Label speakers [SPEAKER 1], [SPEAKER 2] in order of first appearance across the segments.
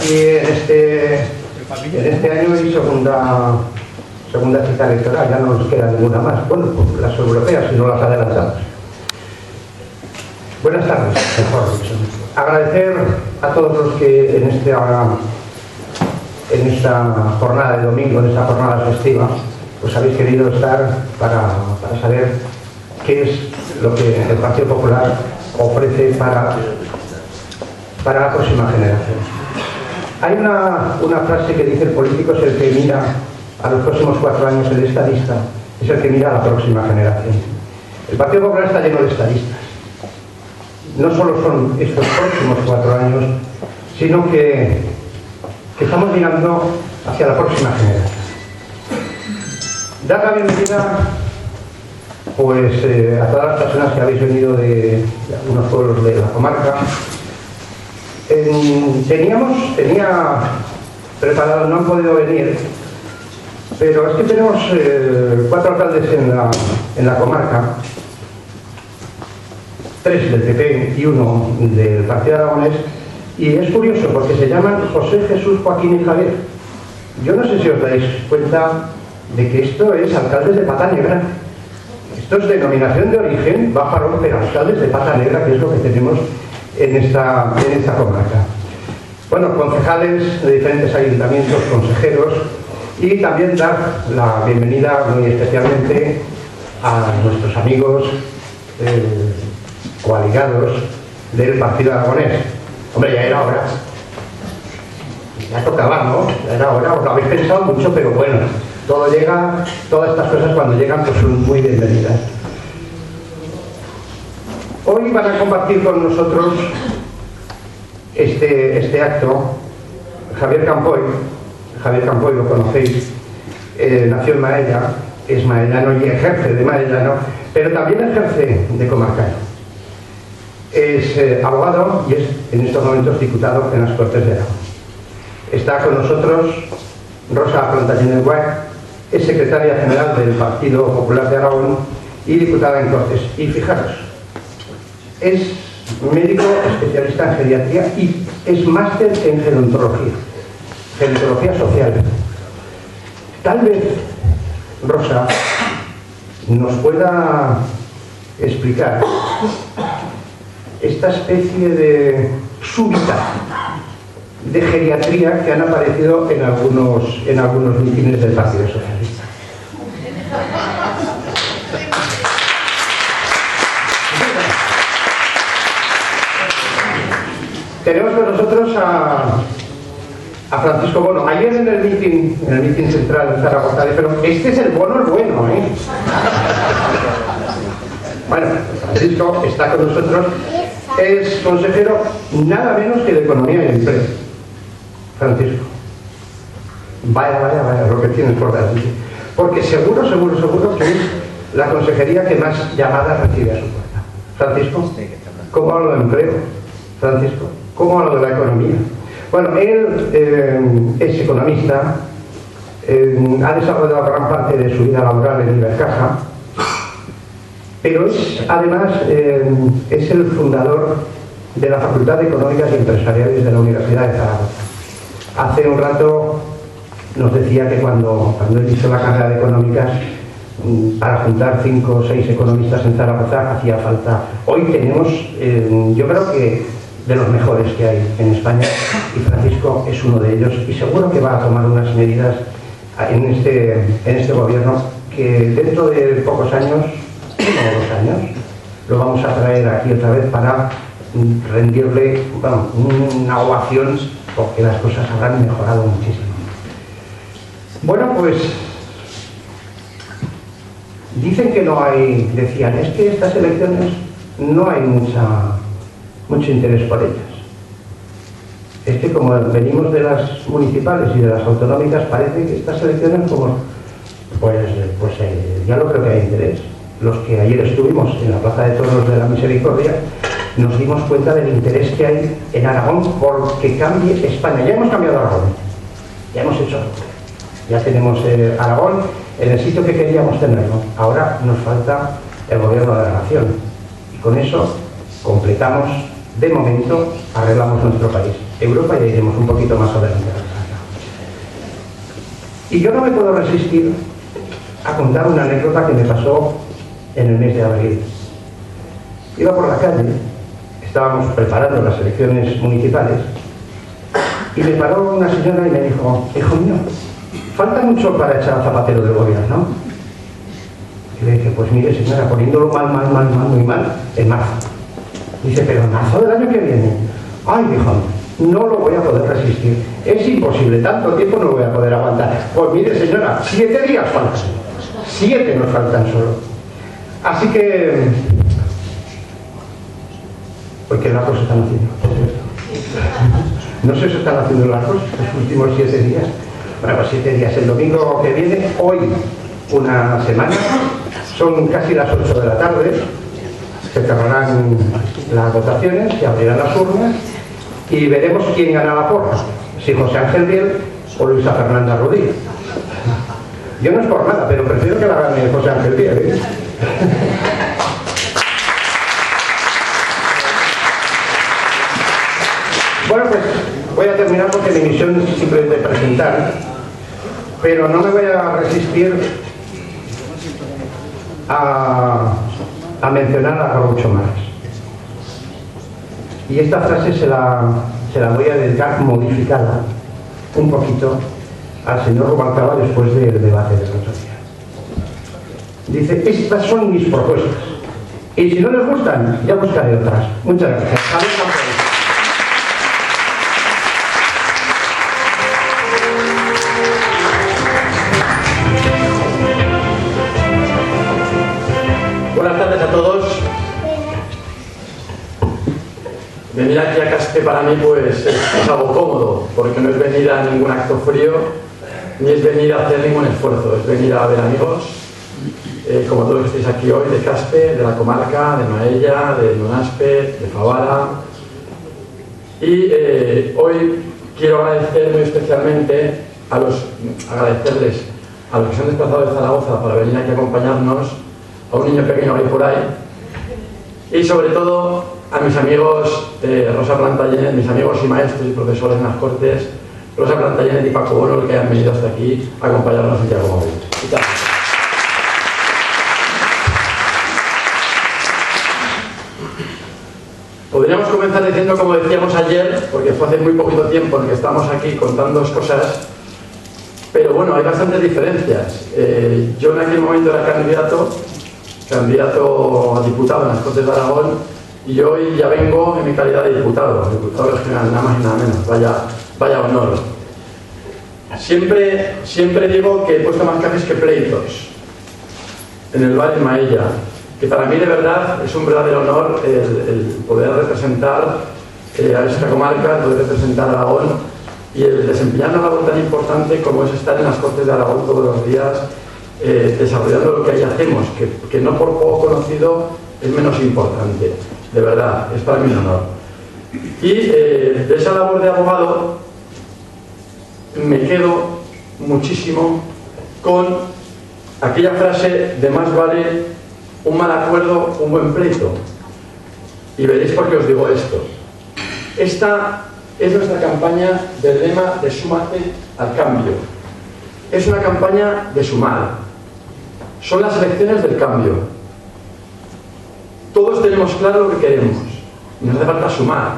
[SPEAKER 1] aquí en este año hay segunda cita electoral, ya no nos queda ninguna más. Bueno, pues las europeas, si no las adelantamos. Buenas tardes, mejor dicho. Agradecer a todos los que en esta jornada de domingo, en esta jornada festiva, pues habéis querido estar para saber qué es lo que el Partido Popular ofrece para la próxima generación. Hay una frase que dice: el político es el que mira a los próximos 4 años, el estadista es el que mira a la próxima generación. El Partido Popular está lleno de estadistas. No solo son estos próximos 4 años, sino que estamos mirando hacia la próxima generación. Dar la bienvenida pues, a todas las personas que habéis venido de algunos pueblos de la comarca. Tenía preparado, no han podido venir, pero es que tenemos 4 alcaldes en la comarca, 3 del PP y 1 del Partido Aragonés, y es curioso porque se llaman José, Jesús, Joaquín y Javier. Yo no sé si os dais cuenta de que esto es alcaldes de pata negra. Esto es denominación de origen Bajarón, pero alcaldes de pata negra, que es lo que tenemos en esta comarca. Bueno, concejales de diferentes ayuntamientos, consejeros, y también dar la bienvenida muy especialmente a nuestros amigos coaligados del Partido Aragonés. Hombre, ya era hora. Ya tocaba, ¿no? Ya era hora, os lo habéis pensado mucho, pero bueno, todo llega, todas estas cosas cuando llegan pues son muy bienvenidas. Hoy van a compartir con nosotros este acto Javier Campoy. Javier Campoy lo conocéis, nació en Maella, es maellano y ejerce de maellano, pero también ejerce de comarcano. Es abogado y es en estos momentos diputado en las Cortes de Aragón. Está con nosotros Rosa Plantagenet-Guay, es secretaria general del Partido Popular de Aragón y diputada en Cortes. Y fijaros, es médico especialista en geriatría y es máster en gerontología social. Tal vez Rosa nos pueda explicar esta especie de súbita de geriatría que han aparecido en algunos mítines del Partido Socialista. Tenemos con nosotros a Francisco Bono. Ayer en el mitin central de Zaragoza, pero este es el Bono el bueno, ¿eh? Bueno, Francisco está con nosotros, es consejero nada menos que de Economía y Empleo. Francisco, vaya lo que tienes por delante, porque seguro que es la consejería que más llamadas recibe a su puerta. Francisco, ¿cómo hablo de empleo? Francisco, ¿cómo hablo de la economía? Bueno, él es economista, ha desarrollado gran parte de su vida laboral en Ibercaja, pero además es el fundador de la Facultad de Económicas y Empresariales de la Universidad de Zaragoza. Hace un rato nos decía que cuando él hizo la carrera de Económicas, para juntar 5 o 6 economistas en Zaragoza hacía falta. Hoy tenemos, yo creo que de los mejores que hay en España, y Francisco es uno de ellos, y seguro que va a tomar unas medidas en este gobierno que dentro de pocos años, 1 o 2 años, lo vamos a traer aquí otra vez para rendirle una ovación, porque las cosas habrán mejorado muchísimo. Bueno, pues dicen que no hay, decían, es que estas elecciones no hay mucho interés por ellas. Es que como venimos de las municipales y de las autonómicas, parece que estas elecciones ya no creo que haya interés. Los que ayer estuvimos en la Plaza de Toros de la Misericordia nos dimos cuenta del interés que hay en Aragón porque cambie España. Ya hemos cambiado Aragón, ya hemos hecho, ya tenemos Aragón en el sitio que queríamos tenerlo. Ahora nos falta el gobierno de la nación y con eso completamos, de momento arreglamos nuestro país. Europa y iremos un poquito más adelante. Y yo no me puedo resistir a contar una anécdota que me pasó en el mes de abril. Iba por la calle, estábamos preparando las elecciones municipales, y me paró una señora y me dijo: hijo mío, falta mucho para echar Zapatero del gobierno. Y le dije: pues mire señora, poniéndolo muy mal, en marzo. Dice: pero en marzo del año que viene. Ay, dijo, no lo voy a poder resistir, es imposible, tanto tiempo no lo voy a poder aguantar. Pues mire señora, 7 días faltan, 7 nos faltan solo. Así que, porque largos se están haciendo, no sé si están haciendo largos los últimos 7 días. Bueno, pues 7 días, el domingo que viene, hoy una semana, son casi las 8 de la tarde, se cerrarán las votaciones, se abrirán las urnas y veremos quién gana la porra, si José Ángel Biel o Luisa Fernanda Rodríguez. Yo no es por nada, pero prefiero que la gane José Ángel Biel, ¿eh? Bueno, pues voy a terminar porque mi misión es simplemente presentar, pero no me voy a resistir a mencionar a Groucho Marx. Y esta frase se la voy a dedicar modificada un poquito al señor Rubalcaba después del debate de otro día. Dice: estas son mis propuestas, y si no les gustan, ya buscaré otras. Muchas gracias.
[SPEAKER 2] Buenas tardes a todos. Venir aquí a Caspe para mí pues es algo cómodo, porque no es venir a ningún acto frío, ni es venir a hacer ningún esfuerzo, es venir a ver amigos, como todos los que estáis aquí hoy, de Caspe, de la comarca, de Maella, de Nonaspe, de Favara. Y hoy quiero agradecer muy especialmente agradecerles a los que se han desplazado de Zaragoza para venir aquí a acompañarnos, a un niño pequeño ahí por ahí, y sobre todo a mis amigos Rosa Plantagenet, mis amigos y maestros y profesores en las Cortes, Rosa Plantagenet y Paco Bono, que han venido hasta aquí a acompañarnos en Santiago Móvil. Podríamos comenzar diciendo, como decíamos ayer, porque fue hace muy poquito tiempo en que estamos aquí contando cosas, pero bueno, hay bastantes diferencias. Yo en aquel momento era candidato a diputado en las Cortes de Aragón, y hoy ya vengo en mi calidad de diputado regional, nada más y nada menos. Vaya honor. Siempre digo que he puesto más cafés que pleitos en el Valle de Maella, que para mí de verdad es un verdadero honor el poder representar a esta comarca, el poder representar a Aragón y el desempeñar una labor tan importante como es estar en las Cortes de Aragón todos los días, desarrollando lo que ahí hacemos, que no por poco conocido es menos importante. De verdad, es para mí un honor. Y de esa labor de abogado me quedo muchísimo con aquella frase de más vale un mal acuerdo, un buen pleito. Y veréis por qué os digo esto. Esta es nuestra campaña del lema de súmate al cambio. Es una campaña de sumar. Son las elecciones del cambio. Todos tenemos claro lo que queremos y nos hace falta sumar.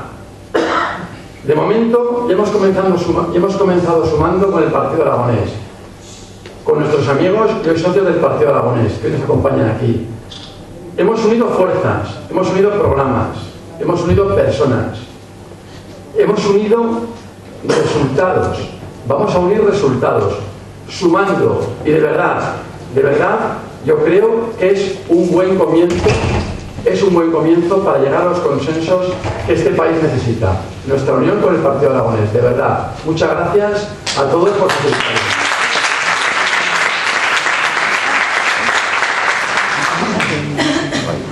[SPEAKER 2] De momento ya hemos comenzado sumando con el Partido Aragonés, con nuestros amigos y los socios del Partido Aragonés que hoy nos acompañan aquí. Hemos unido fuerzas, hemos unido programas, hemos unido personas, hemos unido resultados. Vamos a unir resultados, sumando, y de verdad, yo creo que es un buen comienzo. Es un buen comienzo para llegar a los consensos que este país necesita. Nuestra unión con el Partido Aragonés, de verdad. Muchas gracias a todos por su atención.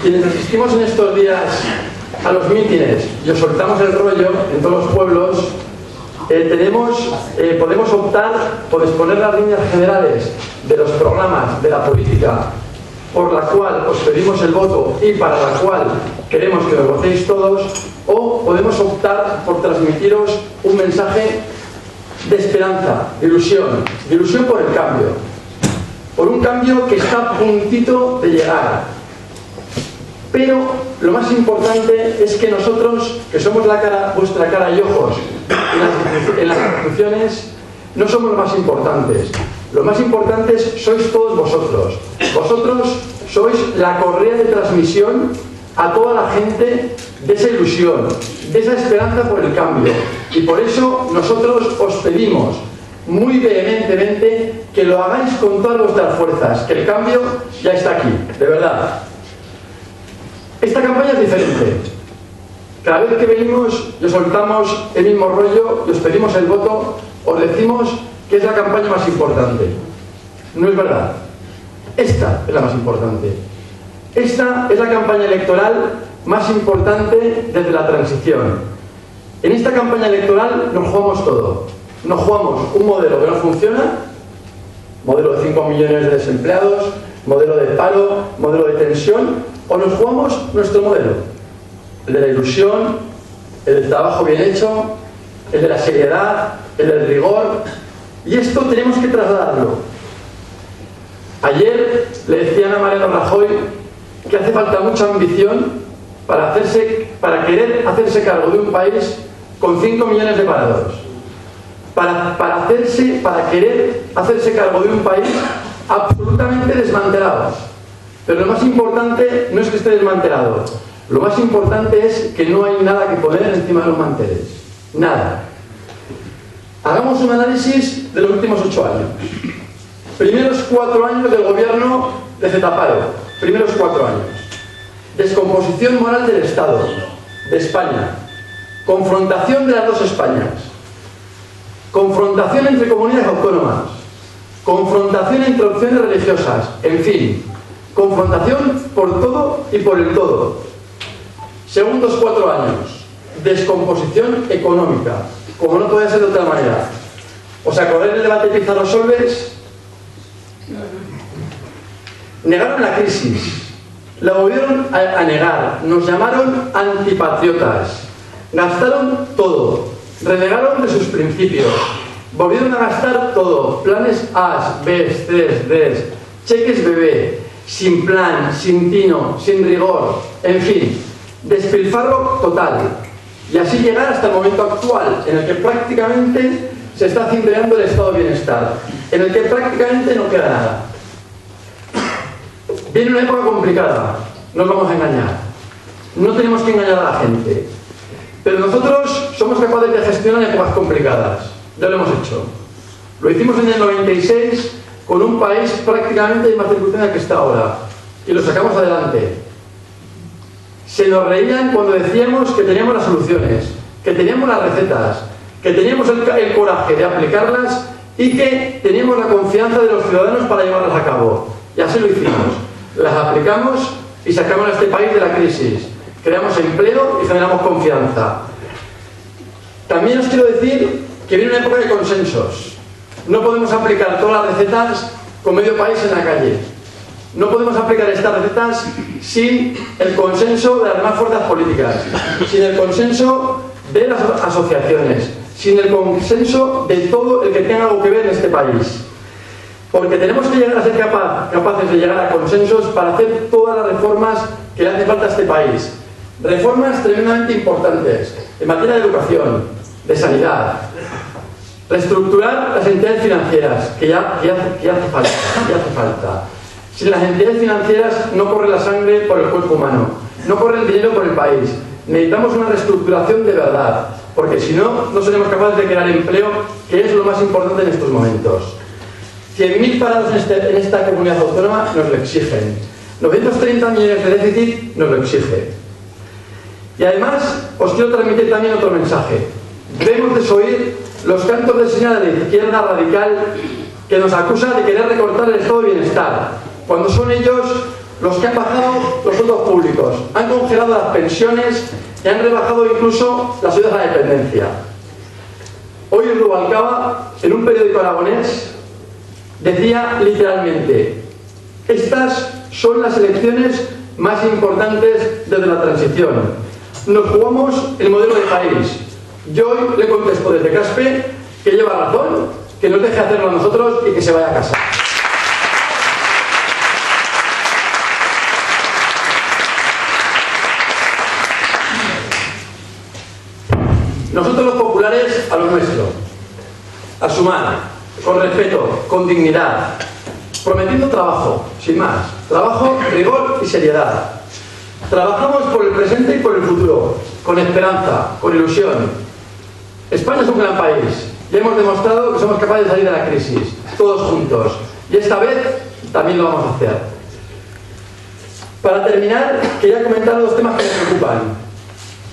[SPEAKER 2] Quienes asistimos en estos días a los mítines y os soltamos el rollo en todos los pueblos, podemos optar por exponer las líneas generales de los programas, de la política por la cual os pedimos el voto y para la cual queremos que nos votéis todos, o podemos optar por transmitiros un mensaje de esperanza, de ilusión por el cambio, por un cambio que está a puntito de llegar. Pero lo más importante es que nosotros, que somos la cara, vuestra cara y ojos en las instituciones, no somos los más importantes. Los más importantes sois todos vosotros. Vosotros sois la correa de transmisión a toda la gente de esa ilusión, de esa esperanza por el cambio. Y por eso nosotros os pedimos muy vehementemente que lo hagáis con todas vuestras fuerzas, que el cambio ya está aquí, de verdad. Esta campaña es diferente. Cada vez que venimos y os soltamos el mismo rollo y os pedimos el voto, os decimos que es la campaña más importante. No es verdad. Esta es la más importante. Esta es la campaña electoral más importante desde la transición. En esta campaña electoral nos jugamos todo. Nos jugamos un modelo que no funciona, modelo de 5 millones de desempleados, modelo de paro, modelo de tensión, o nos jugamos nuestro modelo, el de la ilusión, el del trabajo bien hecho, el de la seriedad, el del rigor, y esto tenemos que trasladarlo. Ayer le decían a Mariano Rajoy que hace falta mucha ambición para querer hacerse cargo de un país con 5 millones de parados, para querer hacerse cargo de un país absolutamente desmantelado. Pero lo más importante no es que esté desmantelado, lo más importante es que no hay nada que poner encima de los manteles. Nada. Hagamos un análisis de los últimos 8 años. Primeros 4 años del gobierno de Zetaparo. Primeros 4 años. Descomposición moral del Estado, de España. Confrontación de las dos Españas. Confrontación entre comunidades autónomas. Confrontación entre opciones religiosas. En fin, confrontación por todo y por el todo. Segundos 4 años. Descomposición económica, como no puede ser de otra manera. ¿Os acordáis del debate Pizarro Solbes? Negaron la crisis, la volvieron a negar, nos llamaron antipatriotas, gastaron todo, renegaron de sus principios, volvieron a gastar todo, planes A, B, C, D, cheques bebé, sin plan, sin tino, sin rigor, en fin, despilfarro total. Y así llegar hasta el momento actual, en el que prácticamente se está cimbreando el estado de bienestar, en el que prácticamente no queda nada. Viene una época complicada, no os vamos a engañar. No tenemos que engañar a la gente. Pero nosotros somos capaces de gestionar épocas complicadas. Ya lo hemos hecho. Lo hicimos en el 96 con un país prácticamente en más circunstancias que está ahora. Y lo sacamos adelante. Se nos reían cuando decíamos que teníamos las soluciones, que teníamos las recetas, que teníamos el coraje de aplicarlas y que teníamos la confianza de los ciudadanos para llevarlas a cabo. Y así lo hicimos. Las aplicamos y sacamos a este país de la crisis. Creamos empleo y generamos confianza. También os quiero decir que viene una época de consensos. No podemos aplicar todas las recetas con medio país en la calle. No podemos aplicar estas recetas sin el consenso de las demás fuerzas políticas, sin el consenso de las asociaciones, sin el consenso de todo el que tenga algo que ver en este país. Porque tenemos que llegar a ser capaces de llegar a consensos para hacer todas las reformas que le hace falta a este país. Reformas tremendamente importantes en materia de educación, de sanidad, reestructurar las entidades financieras, que ya hace falta. Sin las entidades financieras no corre la sangre por el cuerpo humano, no corre el dinero por el país. Necesitamos una reestructuración de verdad, porque si no, no seremos capaces de crear empleo, que es lo más importante en estos momentos. 100.000 parados en esta comunidad autónoma nos lo exigen. 930 millones de déficit nos lo exige. Y además, os quiero transmitir también otro mensaje. Debemos desoír los cantos de señal de la izquierda radical que nos acusa de querer recortar el estado de bienestar, cuando son ellos los que han bajado los sueldos públicos, han congelado las pensiones y han rebajado incluso las ayudas a la dependencia. Hoy en Rubalcaba, en un periódico aragonés, decía literalmente: estas son las elecciones más importantes desde la transición. Nos jugamos el modelo de país. Yo hoy le contesto desde Caspe que lleva razón, que nos deje hacerlo a nosotros y que se vaya a casa. Nosotros los populares a lo nuestro, a sumar, con respeto, con dignidad, prometiendo trabajo, sin más, trabajo, rigor y seriedad. Trabajamos por el presente y por el futuro, con esperanza, con ilusión. España es un gran país y hemos demostrado que somos capaces de salir de la crisis, todos juntos, y esta vez también lo vamos a hacer. Para terminar, quería comentar dos temas que me preocupan.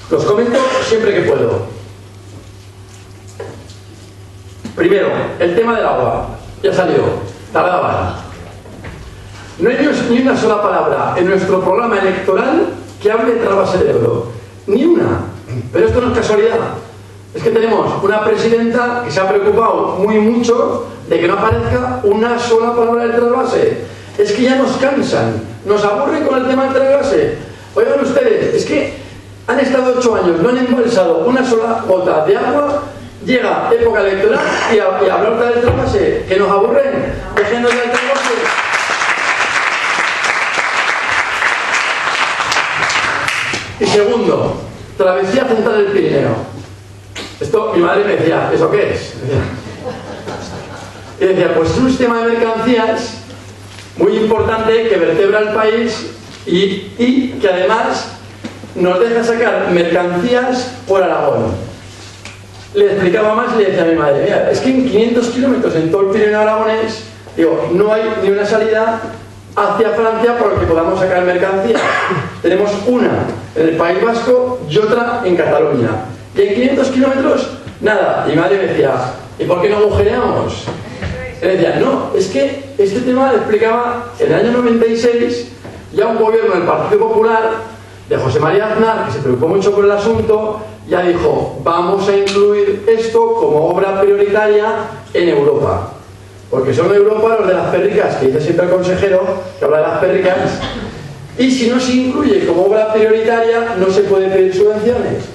[SPEAKER 2] Los comento siempre que puedo. Primero, el tema del agua. Ya salió, tardaba. No hay ni una sola palabra en nuestro programa electoral que hable de trasvase del Ebro. Ni una. Pero esto no es casualidad. Es que tenemos una presidenta que se ha preocupado muy mucho de que no aparezca una sola palabra del trasvase. Es que ya nos cansan, nos aburren con el tema del trasvase. Oigan ustedes, es que han estado 8 años, no han embolsado una sola gota de agua. Llega época electoral y hablar del trasvase, que nos aburren, dejéndose del trasvase. Y segundo, travesía central del Pirineo. Esto, mi madre me decía, ¿eso qué es? Y decía, pues es un sistema de mercancías muy importante que vertebra el país y que además nos deja sacar mercancías por Aragón. Le explicaba más y le decía a mi madre, mira, es que en 500 kilómetros en todo el Pirineo aragonés, digo, no hay ni una salida hacia Francia por la que podamos sacar mercancía. Tenemos una en el País Vasco y otra en Cataluña. Y en 500 kilómetros, nada. Y mi madre me decía, ¿y por qué no agujereamos? Y le decía, no, es que este tema le explicaba en el año 96, ya un gobierno del Partido Popular, de José María Aznar, que se preocupó mucho por el asunto, ya dijo, vamos a incluir esto como obra prioritaria en Europa. Porque son Europa los de las pérricas, que dice siempre el consejero, que habla de las pérricas, y si no se incluye como obra prioritaria, no se puede pedir subvenciones.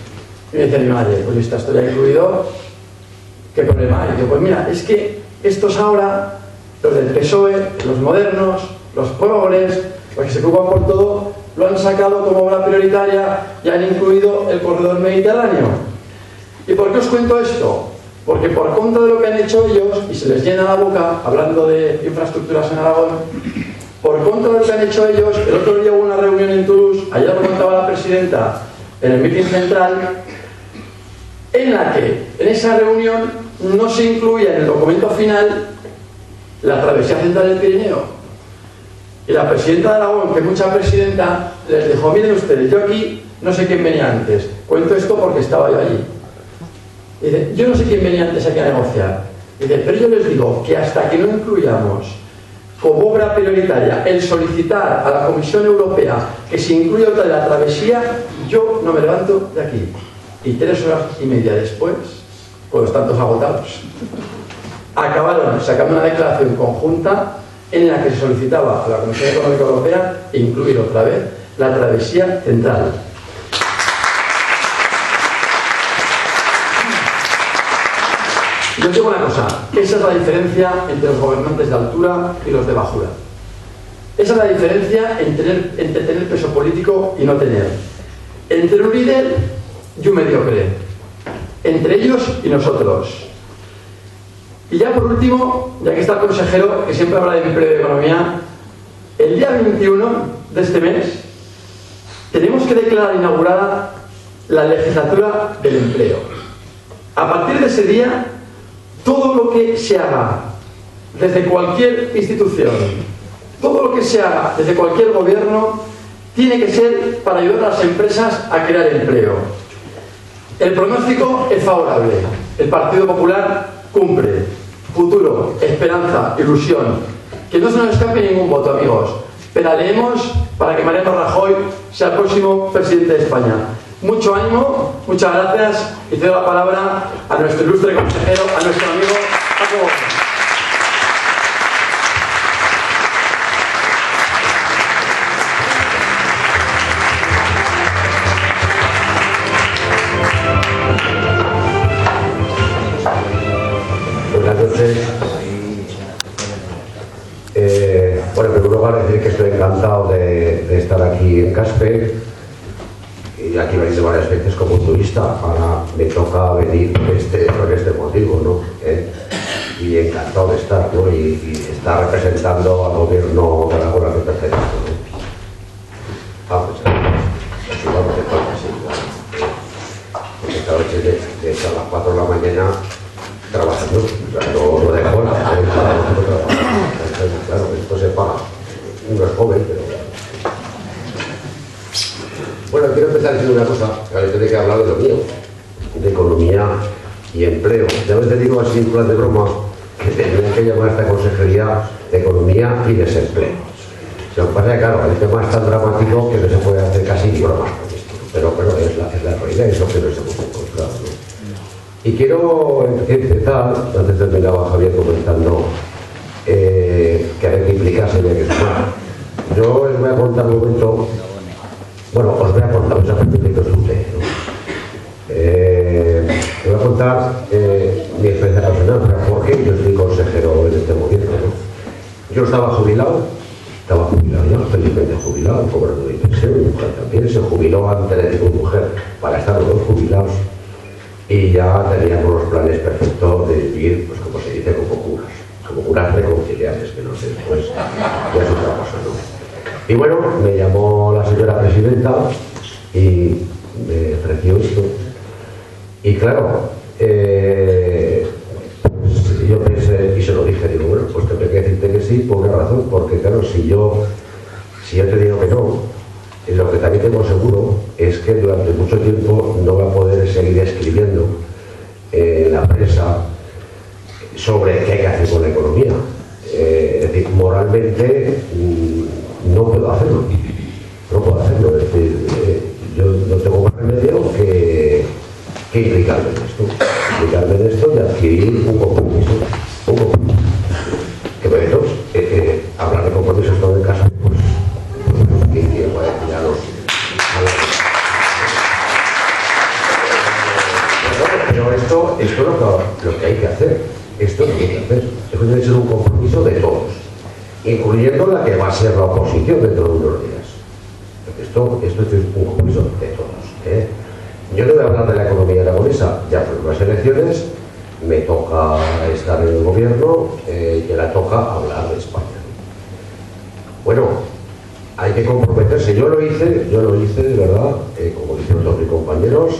[SPEAKER 2] Y me decía mi madre, pues esto ya incluido, ¿qué problema hay? Y yo, pues mira, es que estos ahora, los del PSOE, los modernos, los progres, los que se preocupan por todo, lo han sacado como obra prioritaria y han incluido el corredor mediterráneo. ¿Y por qué os cuento esto? Porque por contra de lo que han hecho ellos, y se les llena la boca hablando de infraestructuras en Aragón, por contra de lo que han hecho ellos, el otro día hubo una reunión en Toulouse, ayer lo contaba la presidenta en el meeting central, en la que en esa reunión no se incluía en el documento final la travesía central del Pirineo. Y la presidenta de Aragón, que es mucha presidenta, les dijo, miren ustedes, yo aquí no sé quién venía antes, cuento esto porque estaba yo allí. Y dice, yo no sé quién venía antes aquí a negociar. Y dice, pero yo les digo que hasta que no incluyamos como obra prioritaria el solicitar a la Comisión Europea que se incluya otra de la travesía, yo no me levanto de aquí. Y 3 horas y media después, con los tantos agotados, acabaron sacando una declaración conjunta en la que se solicitaba a la Comisión Económica Europea incluir otra vez la travesía central. Yo os digo una cosa, esa es la diferencia entre los gobernantes de altura y los de bajura. Esa es la diferencia entre tener peso político y no tener. Entre un líder y un mediocre. Entre ellos y nosotros. Y ya por último, ya que está el consejero, que siempre habla de empleo y economía, el día 21 de este mes tenemos que declarar inaugurada la legislatura del empleo. A partir de ese día, todo lo que se haga desde cualquier institución, todo lo que se haga desde cualquier gobierno, tiene que ser para ayudar a las empresas a crear empleo. El pronóstico es favorable. El Partido Popular cumple. Futuro, esperanza, ilusión. Que no se nos escape ningún voto, amigos. Pedaleemos para que Mariano Rajoy sea el próximo presidente de España. Mucho ánimo, muchas gracias y cedo la palabra a nuestro ilustre consejero, a nuestro amigo Paco Gómez.
[SPEAKER 3] Caspe, y aquí he venido varias veces como turista. Ahora me toca venir por este motivo, ¿no? Y encantado de estar, ¿no? Y estar representando al gobierno de Aragón al que pertenezco, ¿no? Vamos, sí, vamos, de forma, sí, claro. Porque esta noche de hecho a las 4 de la mañana trabajando, o sea, no dejo claro, esto se paga. Uno es joven, pero... Bueno, quiero empezar diciendo una cosa, que ahora tengo que hablar de lo mío, de economía y empleo. Ya te digo así en plan de broma que tendrían que llamar a esta consejería de economía y desempleo. Lo que pasa es que, claro, el tema es tan dramático que no se puede hacer casi ni bromas con esto, pero es la realidad, es lo que nos hemos encontrado, ¿no? Y quiero empezar, antes terminaba Javier comentando que había que implicarse, había que sumar. Yo les voy a contar un momento, bueno, os voy a contar, esa parte que os conté, ¿no? Les voy a contar mi experiencia personal, por qué yo soy consejero en este gobierno, ¿no? Yo estaba jubilado ya, felizmente jubilado, cobrando mi pensión, mi mujer también se jubiló antes de mi mujer para estar los dos jubilados. Y ya teníamos los planes perfectos de vivir, pues como se dice, como curas reconciliables, que no sé, después ya es otra cosa, ¿no? Y bueno, me llamó la señora presidenta y me ofreció esto. Y claro, pues yo pensé, y se lo dije, digo, bueno, pues tengo que decirte que sí, por una razón, porque claro, si yo te digo que no, lo que también tengo seguro es que durante mucho tiempo no va a poder seguir escribiendo en la prensa sobre qué hay que hacer con la economía. Es decir, moralmente no puedo hacerlo. Es decir, yo no tengo más remedio que implicarme en esto y adquirir un compromiso. Que me meto, hablar de compromisos todo en casa, pues que voy a decir a los... Pero esto es lo que hay que hacer. Esto es lo que hay que hacer. Esto debe ser un compromiso de todos, incluyendo la que va a ser la oposición dentro de unos días. Esto es un compromiso de todos. Yo no voy a hablar de la economía aragonesa, ya fueron las elecciones, me toca estar en el gobierno y ahora toca hablar de España. Bueno, hay que comprometerse. Yo lo hice de verdad, como dijeron todos mis compañeros.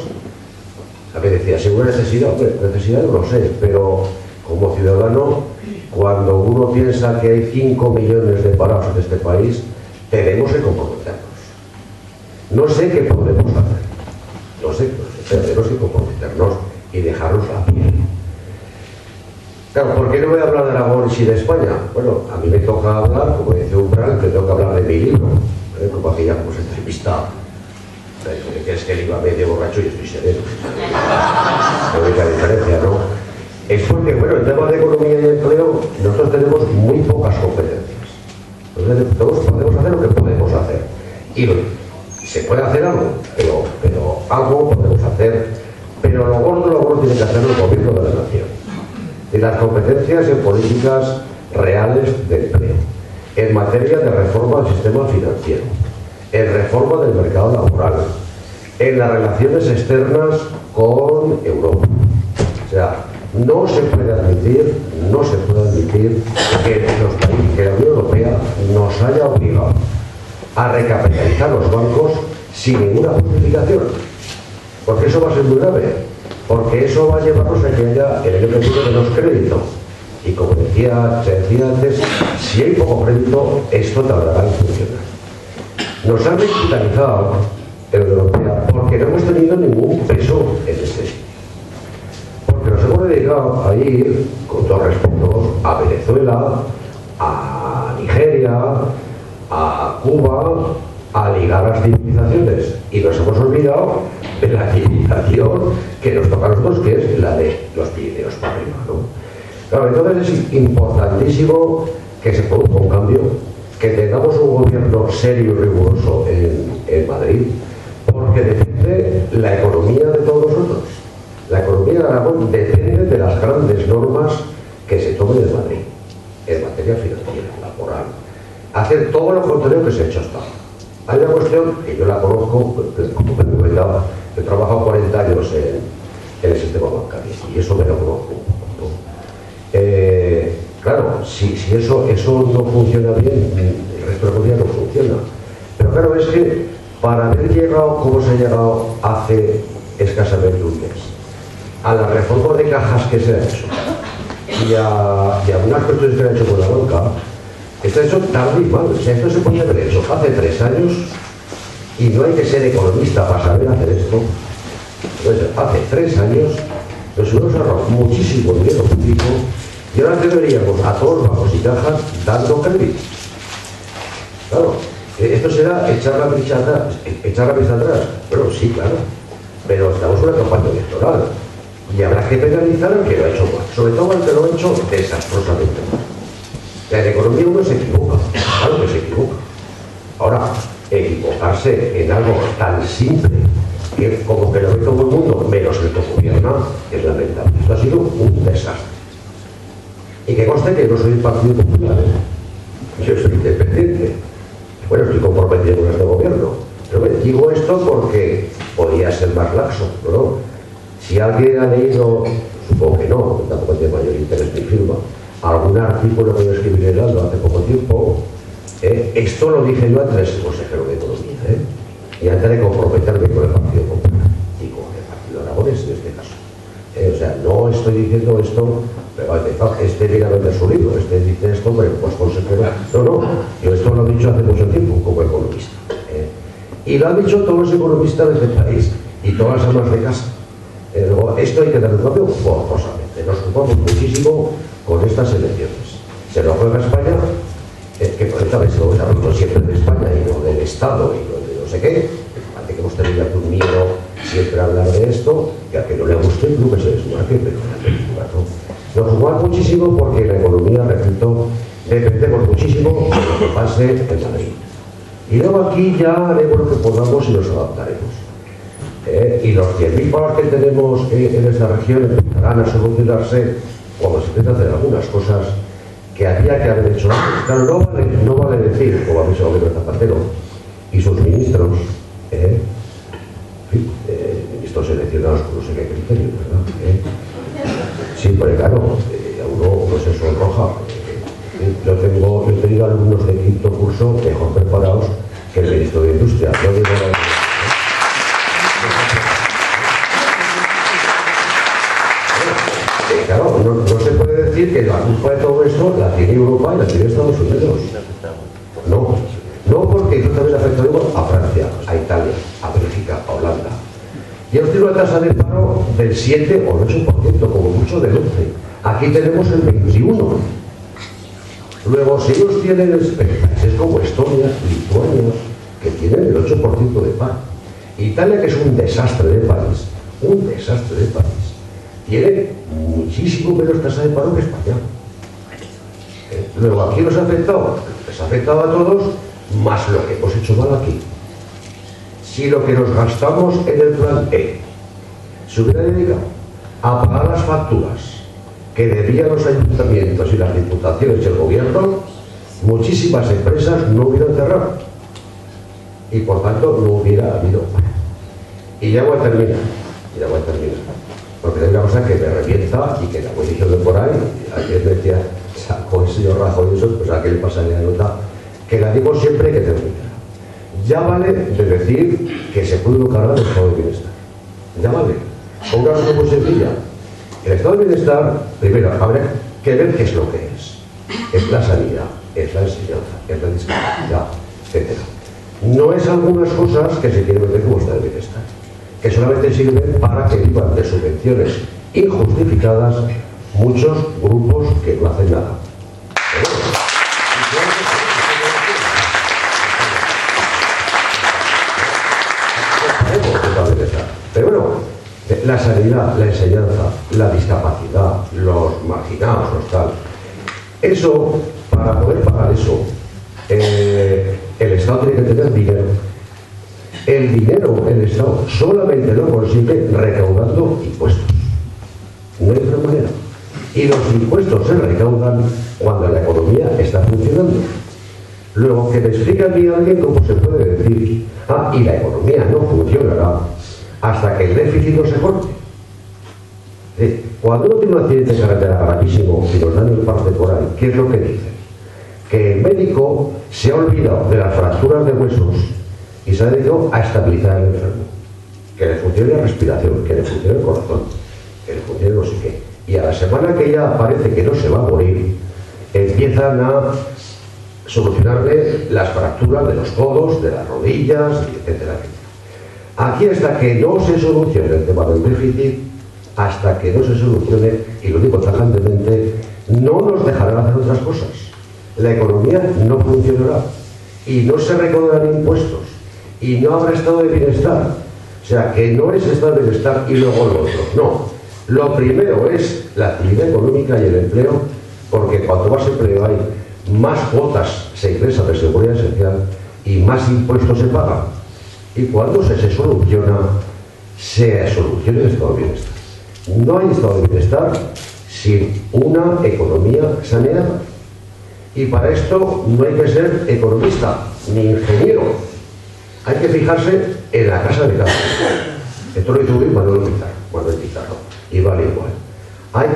[SPEAKER 3] A mí decía, si hubo necesidad, necesidad no lo sé, pero como ciudadano, cuando uno piensa que hay 5 millones de parados en este país, tenemos que comprometernos. No sé qué podemos hacer. No sé, tenemos que comprometernos y dejarnos la piel. Claro, ¿por qué no voy a hablar de Aragón y de España? Bueno, a mí me toca hablar, como dice Umbral, que tengo que hablar de mi libro, como aquella entrevista, que es que él iba medio borracho y estoy sereno. La única diferencia, ¿no? Es porque, bueno, en temas de economía y empleo, nosotros tenemos muy pocas competencias. Entonces, todos podemos hacer lo que podemos hacer. Y se puede hacer algo, pero algo podemos hacer, pero lo gordo tiene que hacer el gobierno de la nación. Y las competencias en políticas reales de empleo, en materia de reforma del sistema financiero, en reforma del mercado laboral, en las relaciones externas con Europa. O sea, no se puede admitir que la Unión Europea nos haya obligado a recapitalizar los bancos sin ninguna justificación, porque eso va a ser muy grave, porque eso va a llevarnos a que haya el elemento de los créditos. Y como se decía antes, si hay poco crédito, esto tardará en funcionar. Nos han recapitalizado en la Unión Europea porque no hemos tenido ningún peso en este sitio. Porque nos hemos dedicado a ir, con todo respeto, a Venezuela, a Nigeria, a Cuba, a ligar las civilizaciones, y nos hemos olvidado de la civilización que nos toca a nosotros, que es la de los Pirineos para arriba, ¿no? Claro, entonces es importantísimo que se produzca un cambio, que tengamos un gobierno serio y riguroso en Madrid, porque depende la economía de todos nosotros. La economía de Aragón depende de las grandes normas que se tomen en Madrid, en materia financiera, laboral. Hacer todo lo contrario que se ha hecho hasta ahora. Hay una cuestión que yo la conozco, como me he comentado, he trabajado 40 años en el sistema bancario y eso me lo conozco un poco, ¿no? Claro, si eso no funciona bien, el resto de la economía no funciona. Pero claro, es que para haber llegado como se ha llegado hace escasamente un mes, a la reforma de cajas que se ha hecho y a algunas cuestiones que se ha hecho con la banca, está hecho tarde y mal. O sea, esto se podía haber hecho hace 3 años y no hay que ser economista para saber hacer esto. Entonces, hace 3 años nos hemos ahorrado muchísimo dinero público y ahora deberíamos a todos los bancos y cajas dando crédito. Claro, esto será echar la vista atrás. Bueno, sí, claro, pero estamos en una campaña electoral y habrá que penalizar al que lo ha hecho mal, sobre todo al que lo ha hecho desastrosamente mal. La economía uno se equivoca, claro que se equivoca. Ahora, equivocarse en algo tan simple que como que lo ve todo el mundo, menos el que gobierna, es lamentable. Esto ha sido un desastre. Y que conste que no soy del Partido Popular, ¿eh? Yo soy independiente. Bueno, estoy comprometido con este gobierno. Pero me digo esto porque podría ser más laxo, ¿no? Si alguien ha leído, supongo que no, tampoco tiene mayor interés mi firma, algún artículo que yo escribí en el Heraldo hace poco tiempo, esto lo dije yo antes del consejero de Economía, y antes de comprometerme con el Partido Popular y con el Partido Aragonés en este caso. O sea, no estoy diciendo esto, pero este viene a vender su libro, este dice esto, pero pues consejero. No, yo esto lo he dicho hace mucho tiempo como economista. Y lo han dicho todos los economistas de este país y todas las amas de casa. Esto hay que darle un cambio forzosamente. Nos ocupamos muchísimo con estas elecciones. Se lo juega España, que por esta vez lo hablando siempre de España y no del Estado y no de no sé qué. Parece que hemos tenido un miedo siempre a hablar de esto, y a que no le guste el club que se desmarque, pero en la película no. Nos jugamos muchísimo porque la economía, repito, dependemos muchísimo de lo que pase en Madrid. Y luego aquí ya haremos lo que podamos y nos adaptaremos. Y los 100.000 paros que tenemos en esta región empezarán a solucionarse cuando se empiezan a hacer algunas cosas que había que haber hecho antes. Claro, no vale decir, como ha dicho el gobierno Zapatero y sus ministros, ministros seleccionados con no sé qué criterio, ¿verdad? Sí, porque claro, uno se sonroja. Yo he tenido alumnos de quinto curso mejor preparados que el ministro de Industria. No digo claro, no se puede decir que la culpa de todo esto la tiene Europa y la tiene Estados Unidos. No, porque esto también afecta igual a Francia, a Italia, a Bélgica, a Holanda. Y ellos tienen una tasa de paro del 7 o el 8%, como mucho del 11%. Aquí tenemos el 21%. Luego, si ellos tienen países como Estonia, Lituania, que tienen el 8% de paro. Italia, que es un desastre de país, tiene muchísimo menos tasa de paro que España. Luego, aquí nos ha afectado, les ha afectado a todos, más lo que hemos hecho mal aquí. Si lo que nos gastamos en el plan E se hubiera dedicado a pagar las facturas que debían los ayuntamientos y las diputaciones y el gobierno, muchísimas empresas no hubieran cerrado y por tanto no hubiera habido. Y ya voy a terminar, porque hay una cosa que me revienta y que la voy diciendo por ahí. Ayer decía, sacó el señor Rajoy y eso, pues a qué le pasaría la nota, que la digo siempre que termina. Ya vale de decir que se puede cargar el estado de bienestar. Ya vale. Con una cosa muy sencilla. El estado de bienestar, primero, habrá que ver qué es lo que es. Es la sanidad, es la enseñanza, es la discapacidad, etc. No es algunas cosas que se quieren meter como estado de bienestar, que solamente sirven para que vivan de subvenciones injustificadas muchos grupos que no hacen nada. Pero bueno, la sanidad, la enseñanza, la discapacidad, los marginados, los tal. Eso, para poder pagar eso, el Estado tiene que tener dinero. El dinero, el Estado, solamente lo consigue recaudando impuestos. No hay otra manera. Y los impuestos se recaudan cuando la economía está funcionando. Luego, que me explique a mí alguien cómo se puede decir, y la economía no funcionará hasta que el déficit no se corte. Cuando uno tiene un accidente de carretera gravísimo y nos dan el parte por ahí, ¿qué es lo que dicen? Que el médico se ha olvidado de las fracturas de huesos y se ha dedicado a estabilizar al enfermo. Que le funcione la respiración, que le funcione el corazón, que le funcione no sé qué. Y a la semana que ya parece que no se va a morir, empiezan a solucionarle las fracturas de los codos, de las rodillas, etcétera, etcétera. Aquí hasta que no se solucione el tema del déficit, hasta que no se solucione, y lo digo tajantemente, no nos dejarán hacer otras cosas. La economía no funcionará y no se recaudarán impuestos y no habrá estado de bienestar. O sea, que no es estado de bienestar y luego lo otro. No. Lo primero es la actividad económica y el empleo, porque cuanto más empleo hay, más cuotas se ingresan de seguridad social y más impuestos se pagan. Y cuando se soluciona el estado de bienestar. No hay estado de bienestar sin una economía saneada. Y para esto no hay que ser economista ni ingeniero. Hay que fijarse en la casa de cada uno. Esto lo hizo bien Manuel Pizarro. Y vale igual. Hay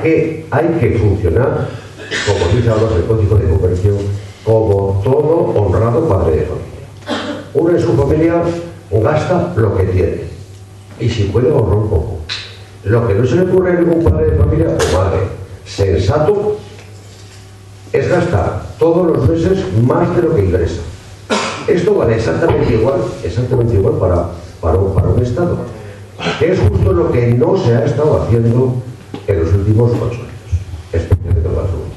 [SPEAKER 3] que funcionar, como dice ahora el Código de Comercio, como todo honrado padre de familia. Uno en su familia gasta lo que tiene. Y si puede ahorrar un poco. Lo que no se le ocurre a ningún padre de familia o madre sensato es gastar todos los meses más de lo que ingresa. Esto vale exactamente igual para un Estado, que es justo lo que no se ha estado haciendo en los últimos 8 años, especialmente en los últimos.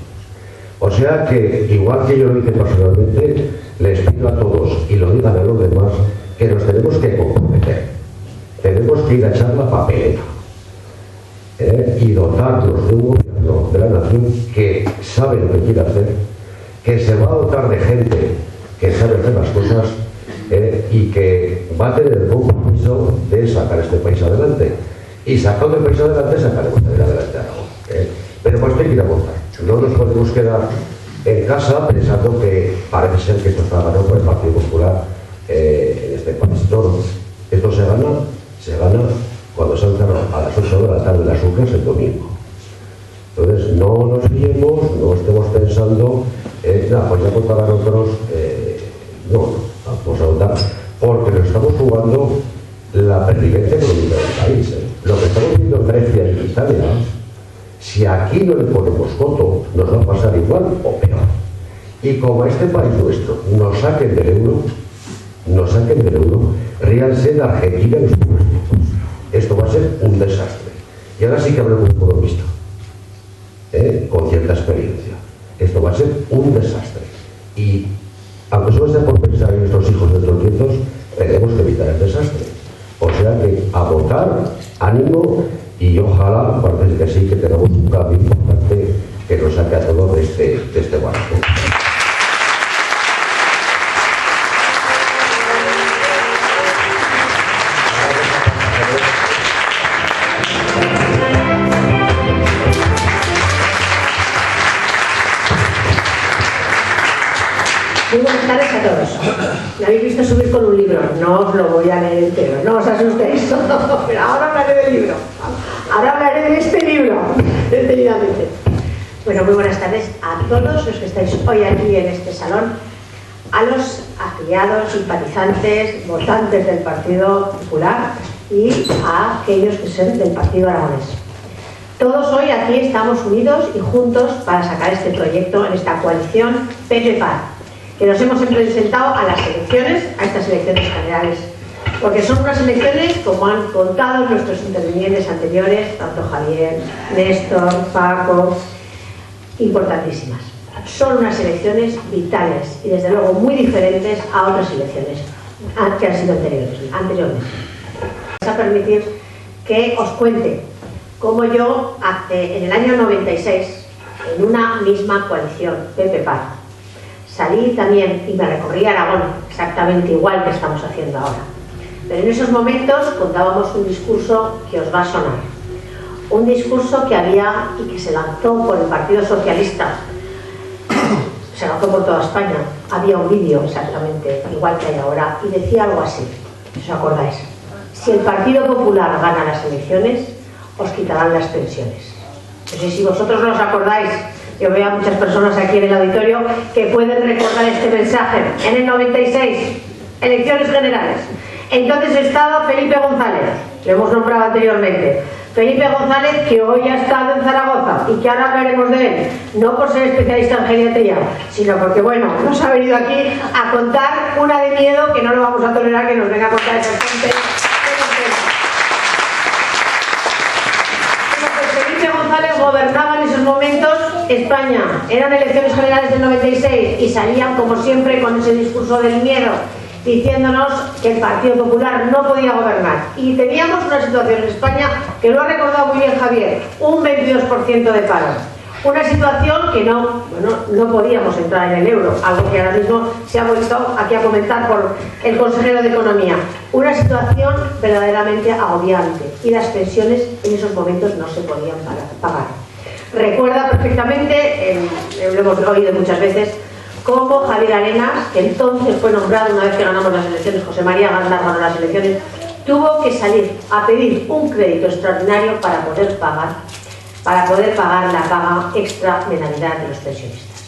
[SPEAKER 3] O sea que, igual que yo lo hice personalmente, les pido a todos, y lo digan a los demás, que nos tenemos que comprometer. Tenemos que ir a echar la papeleta y dotarnos de un gobierno de la nación que sabe lo que quiere hacer, que se va a dotar de gente que sabe hacer las cosas y que va a tener el compromiso de sacar este país adelante. Y sacando el país adelante, sacaremos adelante Aragón. Pero pues hay que ir a votar. No nos podemos quedar en casa pensando que parece ser que esto está ganado por el Partido Popular en este país. No, esto se gana cuando se han cerrado a las 8 de la tarde las urnas el domingo. Entonces no nos guiemos, no estemos pensando, pues ya votarán otros, no, vamos a votar, porque nos estamos jugando la pervivencia económica del país. Lo que estamos viendo en Grecia y en Italia, si aquí no le ponemos coto, nos va a pasar igual o peor. Y como a este país nuestro nos saquen del euro, ríanse de Argentina en los últimos tiempos. Esto va a ser un desastre. Y ahora sí que hablo como economista, con cierta experiencia. Esto va a ser un desastre. Y aunque solo sea por pensar en nuestros hijos y nuestros nietos, tenemos que evitar el desastre. O sea que a votar, ánimo, y ojalá, parece que sí, que tengamos un cambio importante que nos saque a todos de este barco.
[SPEAKER 4] Muy buenas tardes a todos. Me habéis visto subir con un libro, no os lo voy a leer entero, no os asustéis, pero ahora hablaré del libro. Ahora hablaré de este libro, detenidamente. Bueno, muy buenas tardes a todos los que estáis hoy aquí en este salón, a los afiliados, simpatizantes, votantes del Partido Popular y a aquellos que son del Partido Aragonés. Todos hoy aquí estamos unidos y juntos para sacar este proyecto en esta coalición PP-PAR, que nos hemos presentado a las elecciones, a estas elecciones generales, porque son unas elecciones, como han contado nuestros intervinientes anteriores, tanto Javier, Néstor, Paco, importantísimas. Son unas elecciones vitales y desde luego muy diferentes a otras elecciones que han sido anteriormente. Vais a permitir que os cuente cómo yo, en el año 96, en una misma coalición, PP-PAR, salí también y me recorrí Aragón, exactamente igual que estamos haciendo ahora. Pero en esos momentos contábamos un discurso que os va a sonar. Un discurso que había y que se lanzó por el Partido Socialista. se lanzó por toda España. Había un vídeo exactamente igual que hay ahora y decía algo así, ¿os acordáis? Si el Partido Popular gana las elecciones, os quitarán las pensiones. No sé si vosotros no os acordáis. Yo veo a muchas personas aquí en el auditorio que pueden recordar este mensaje. En el 96, elecciones generales. Entonces estaba Felipe González, lo hemos nombrado anteriormente. Felipe González, que hoy ha estado en Zaragoza y que ahora hablaremos de él, no por ser especialista en geriatría, sino porque, bueno, nos ha venido aquí a contar una de miedo que no lo vamos a tolerar que nos venga a contar esa gente. Felipe González gobernaba en esos momentos España. Eran elecciones generales del 96 y salían, como siempre, con ese discurso del miedo, diciéndonos que el Partido Popular no podía gobernar. Y teníamos una situación en España, que lo ha recordado muy bien Javier, un 22% de paro. Una situación que no podíamos entrar en el euro, algo que ahora mismo se ha vuelto aquí a comentar por el consejero de Economía. Una situación verdaderamente agobiante y las pensiones en esos momentos no se podían pagar. Recuerda perfectamente, lo hemos oído muchas veces, como Javier Arenas, que entonces fue nombrado una vez que ganamos las elecciones, José María Aznar ganó las elecciones, tuvo que salir a pedir un crédito extraordinario para poder pagar la paga extra de Navidad de los pensionistas.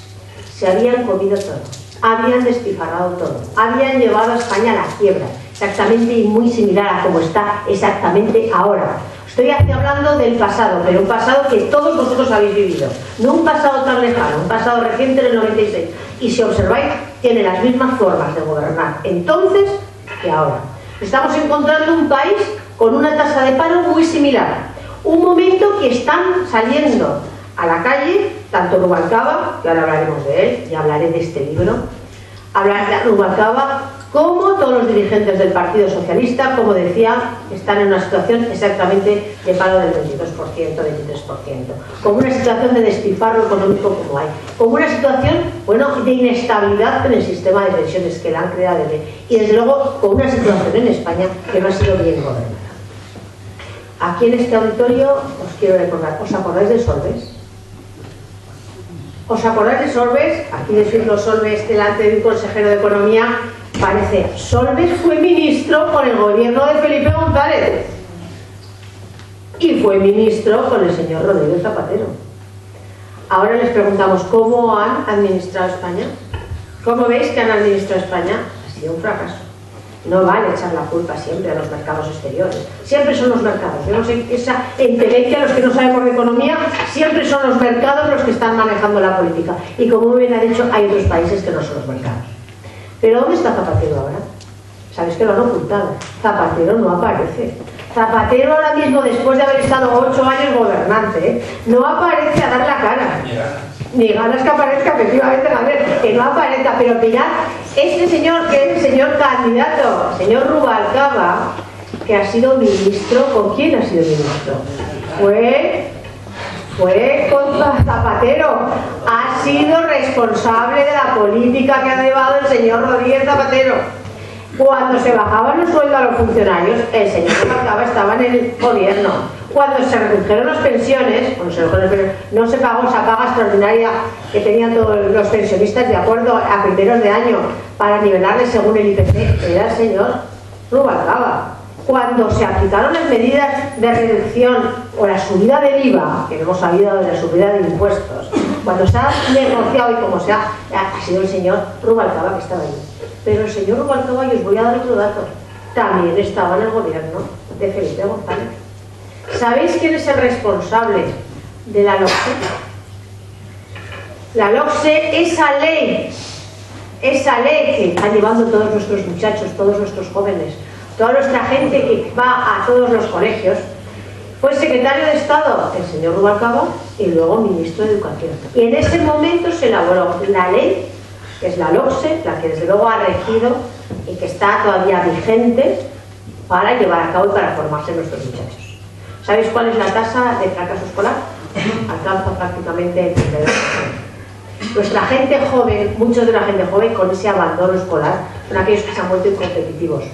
[SPEAKER 4] Se habían comido todo, habían despilfarrado todo, habían llevado a España a la quiebra, exactamente y muy similar a como está exactamente ahora. Estoy aquí hablando del pasado, pero un pasado que todos vosotros habéis vivido, no un pasado tan lejano, un pasado reciente en el 96. Y si observáis, tiene las mismas formas de gobernar entonces que ahora. Estamos encontrando un país con una tasa de paro muy similar. Un momento que están saliendo a la calle, tanto Rubalcaba, que ahora hablaremos de él, y hablaré de este libro, hablar de Rubalcaba, como todos los dirigentes del Partido Socialista, como decía, están en una situación exactamente de paro del 22%, 23%, como una situación de despilfarro económico como hay, como una situación, de inestabilidad en el sistema de pensiones que la han creado y desde luego con una situación en España que no ha sido bien gobernada. Aquí en este auditorio os quiero recordar, ¿os acordáis de Solbes? ¿Os acordáis de Solbes? Aquí decirlo Solbes delante de un consejero de Economía, parece, Solbes fue ministro con el gobierno de Felipe González y fue ministro con el señor Rodríguez Zapatero. Ahora les preguntamos, ¿cómo han administrado España? ¿Cómo veis que han administrado España? Ha sido un fracaso. No vale echar la culpa siempre a los mercados exteriores. Siempre son los mercados. Yo no sé, esa entelequia, los que no sabemos de economía, siempre son los mercados los que están manejando la política. Y como muy bien ha dicho, hay otros países que no son los mercados. ¿Pero dónde está Zapatero ahora? Sabéis que lo han ocultado. Zapatero no aparece. Zapatero ahora mismo, después de haber estado 8 años gobernante, no aparece a dar la cara. Ni ganas que aparezca, efectivamente, Gabriel, que no aparezca, pero mirad, este señor, que es el señor candidato, señor Rubalcaba, que ha sido ministro, ¿con quién ha sido ministro? Fue con Zapatero, ha sido responsable de la política que ha llevado el señor Rodríguez Zapatero. Cuando se bajaban los sueldos a los funcionarios, el señor Rubalcaba estaba en el gobierno. Cuando se redujeron las pensiones, no se pagó esa paga extraordinaria que tenían todos los pensionistas de acuerdo a primeros de año para nivelarles según el IPC, era el señor Rubalcaba. Cuando se aplicaron las medidas de reducción o la subida del IVA, que no hemos sabido de la subida de impuestos, cuando se ha negociado y como ha sido el señor Rubalcaba que estaba ahí. Pero el señor Rubalcaba, y os voy a dar otro dato, también estaba en el gobierno de Felipe González. ¿Sabéis quién es el responsable de la LOCSE? La LOCSE, esa ley que están llevando todos nuestros muchachos, todos nuestros jóvenes, toda nuestra gente que va a todos los colegios, fue secretario de Estado el señor Rubalcaba y luego ministro de Educación. Y en ese momento se elaboró la ley, que es la LOCSE, la que desde luego ha regido y que está todavía vigente para llevar a cabo y para formarse nuestros muchachos. ¿Sabéis cuál es la tasa de fracaso escolar? Alcanza prácticamente el 32%. Nuestra gente joven, muchos de la gente joven con ese abandono escolar, son aquellos que se han vuelto incompetitivos.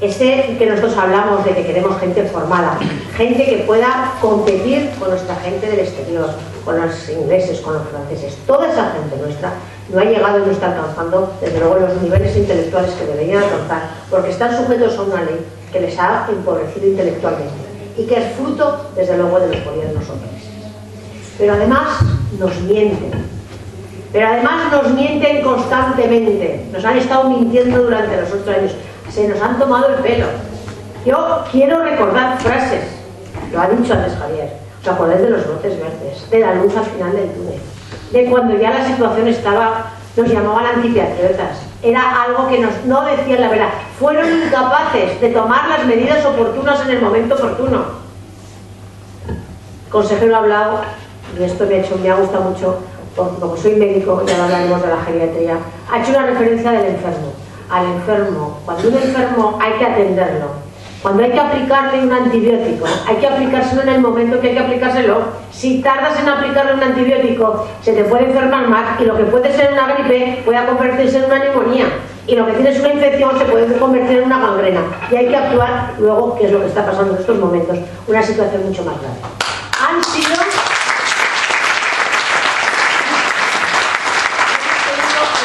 [SPEAKER 4] Ese que nosotros hablamos de que queremos gente formada, gente que pueda competir con nuestra gente del exterior, con los ingleses, con los franceses. Toda esa gente nuestra no ha llegado y no está alcanzando, desde luego, los niveles intelectuales que deberían alcanzar, porque están sujetos a una ley que les ha empobrecido intelectualmente y que es fruto, desde luego, de los gobiernos hombres. Pero además nos mienten. Pero además nos mienten constantemente. Nos han estado mintiendo durante los 8 años. Se nos han tomado el pelo. Yo quiero recordar frases. Lo ha dicho antes Javier. ¿Os acordáis de los brotes verdes? De la luz al final del túnel. De cuando ya la situación estaba... Nos llamaban antipatriotas. Era algo que no decían la verdad. Fueron incapaces de tomar las medidas oportunas en el momento oportuno. El consejero ha hablado, y esto me ha gustado mucho, porque como soy médico, ya hablaremos de la geriatría, ha hecho una referencia del enfermo. Al enfermo, cuando un enfermo hay que atenderlo, cuando hay que aplicarle un antibiótico, hay que aplicárselo en el momento que hay que aplicárselo. Si tardas en aplicarle un antibiótico, se te puede enfermar más y lo que puede ser una gripe puede convertirse en una neumonía. Y lo que tienes una infección se puede convertir en una gangrena. Y hay que actuar luego, que es lo que está pasando en estos momentos, una situación mucho más grave. Han sido...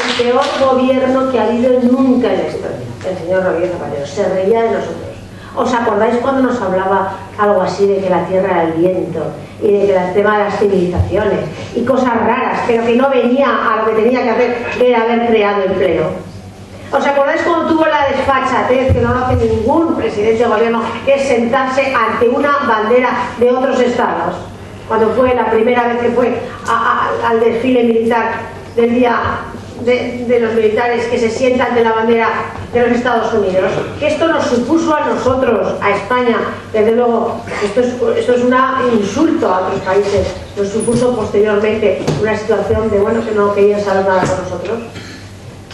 [SPEAKER 4] el peor gobierno que ha habido nunca en la historia, el señor Rodríguez Zapatero. Se reía de nosotros. ¿Os acordáis cuando nos hablaba algo así de que la tierra era el viento y de que el tema de las civilizaciones y cosas raras, pero que no venía a lo que tenía que hacer, que era haber creado empleo? ¿Os acordáis cuando tuvo la desfachatez, que no lo hace ningún presidente de gobierno, que es sentarse ante una bandera de otros estados? Cuando fue la primera vez que fue al desfile militar del día de los militares, que se sientan ante la bandera de los Estados Unidos, que esto nos supuso a nosotros, a España, desde luego, esto es un insulto a otros países, nos supuso posteriormente una situación de, bueno, que no querían saber nada con nosotros.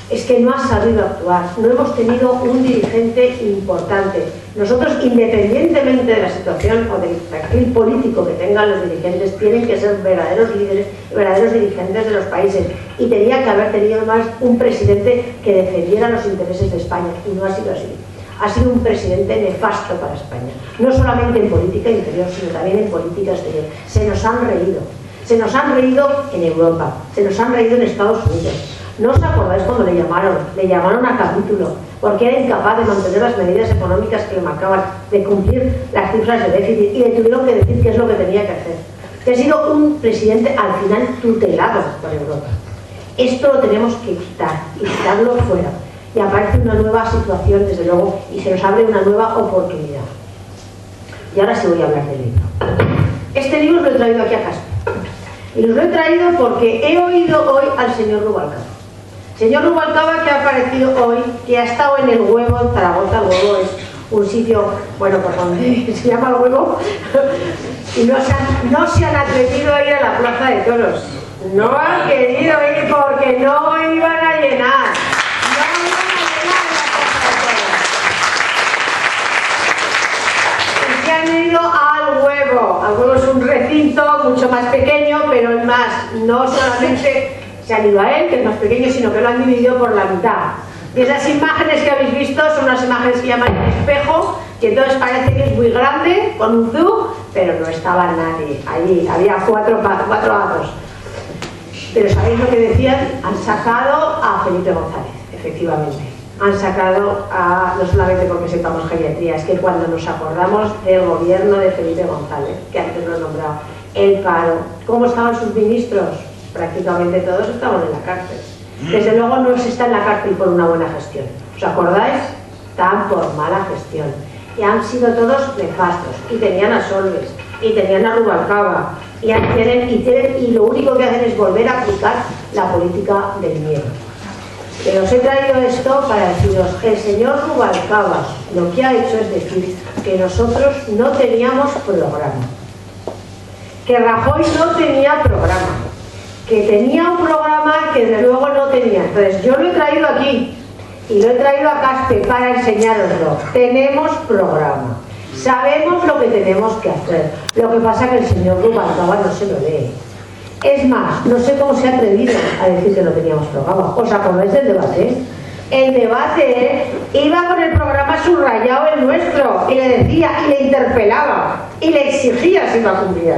[SPEAKER 4] Es que no ha sabido actuar, no hemos tenido un dirigente importante. Nosotros, independientemente de la situación o del perfil político que tengan los dirigentes, tienen que ser verdaderos líderes, verdaderos dirigentes de los países. Y tenía que haber tenido más un presidente que defendiera los intereses de España, y no ha sido así. Ha sido un presidente nefasto para España, no solamente en política interior, sino también en política exterior. Se nos han reído. Se nos han reído en Europa, se nos han reído en Estados Unidos. ¿No os acordáis cuando le llamaron a capítulo? Porque era incapaz de mantener las medidas económicas que le marcaban, de cumplir las cifras de déficit, y le tuvieron que decir qué es lo que tenía que hacer. Que ha sido un presidente al final tutelado por Europa. Esto lo tenemos que quitar y quitarlo fuera. Y aparece una nueva situación, desde luego, y se nos abre una nueva oportunidad. Y ahora sí voy a hablar del libro. Este libro lo he traído aquí a casa. Y os lo he traído porque he oído hoy al señor Rubalcaba. Señor Rubalcaba, que ha aparecido hoy, que ha estado en El Huevo, en Zaragoza. El Huevo es un sitio, bueno, por donde se llama El Huevo, y no se han atrevido a ir a la Plaza de Toros. No han querido ir porque no iban a llenar. Se han ido al Huevo. Al Huevo es un recinto mucho más pequeño, pero es más, no solamente se han ido a él, que es más pequeño, sino que lo han dividido por la mitad. Y esas imágenes que habéis visto son unas imágenes que llaman espejo, que entonces parece que es muy grande, con un zoom, pero no estaba nadie. Allí había cuatro gatos. Pero ¿sabéis lo que decían? Han sacado a Felipe González, efectivamente. Han sacado no solamente porque sepamos geriatría, es que cuando nos acordamos del gobierno de Felipe González, que antes lo he nombrado, el paro, ¿cómo estaban sus ministros? Prácticamente todos estaban en la cárcel. Desde luego no se está en la cárcel por una buena gestión. ¿Os acordáis? Están por mala gestión. Y han sido todos nefastos. Y tenían a Solbes, y tenían a Rubalcaba, y lo único que hacen es volver a aplicar la política del miedo. Pero os he traído esto para deciros que el señor Rubalcaba lo que ha hecho es decir que nosotros no teníamos programa. Que Rajoy no tenía programa. Que tenía un programa que desde luego no tenía. Entonces yo lo he traído aquí y lo he traído a Caspe para enseñároslo. Tenemos programa, sabemos lo que tenemos que hacer. Lo que pasa es que el señor Rubalcaba no se lo lee. Es más, no sé cómo se ha atrevido a decir que no teníamos programa. ¿Os acordáis del debate? El debate iba con el programa subrayado el nuestro y le decía y le interpelaba y le exigía si iba a cumplir.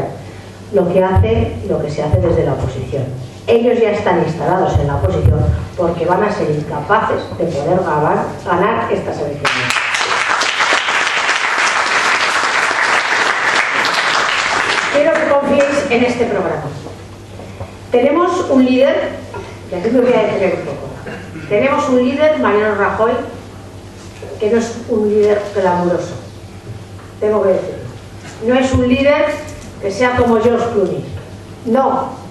[SPEAKER 4] Lo que se hace desde la oposición. Ellos ya están instalados en la oposición porque van a ser incapaces de poder ganar estas elecciones. Quiero que confiéis en este programa. Tenemos un líder, y aquí me voy a detener un poco. Tenemos un líder, Mariano Rajoy, que no es un líder glamuroso. Tengo que decirlo. No es un líder que sea como George Clooney. No.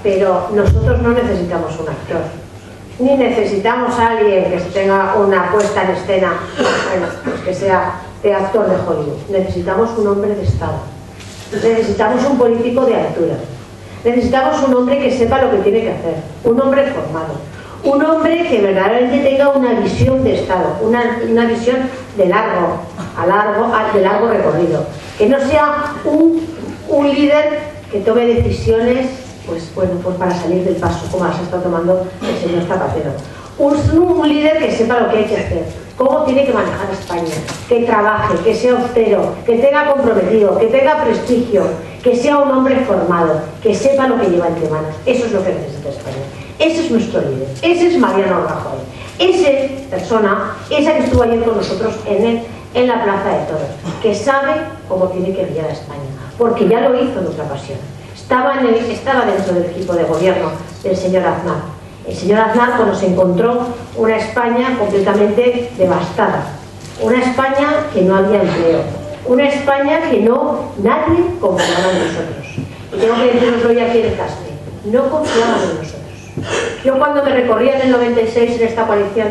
[SPEAKER 4] Pero nosotros no necesitamos un actor. Ni necesitamos a alguien que tenga una puesta en escena, bueno, pues que sea de actor de Hollywood. Necesitamos un hombre de Estado. Necesitamos un político de altura. Necesitamos un hombre que sepa lo que tiene que hacer. Un hombre formado. Un hombre que verdaderamente tenga una visión de Estado, una visión de largo recorrido. Que no sea un líder que tome decisiones pues para salir del paso, como las está tomando el señor Zapatero. Un líder que sepa lo que hay que hacer, cómo tiene que manejar España, que trabaje, que sea austero, que tenga comprometido, que tenga prestigio, que sea un hombre formado, que sepa lo que lleva entre manos. Eso es lo que necesita España. Ese es nuestro líder, ese es Mariano Rajoy. Esa persona, esa que estuvo ayer con nosotros en la Plaza de Toros, que sabe cómo tiene que guiar a España, porque ya lo hizo en otra ocasión. Estaba dentro del equipo de gobierno del señor Aznar. El señor Aznar, cuando se encontró una España completamente devastada, una España que no había empleo, una España que nadie confiaba en nosotros. Y tengo que deciroslo ya aquí en Caspe, no confiaban en nosotros. Yo cuando me recorría en el 96 en esta coalición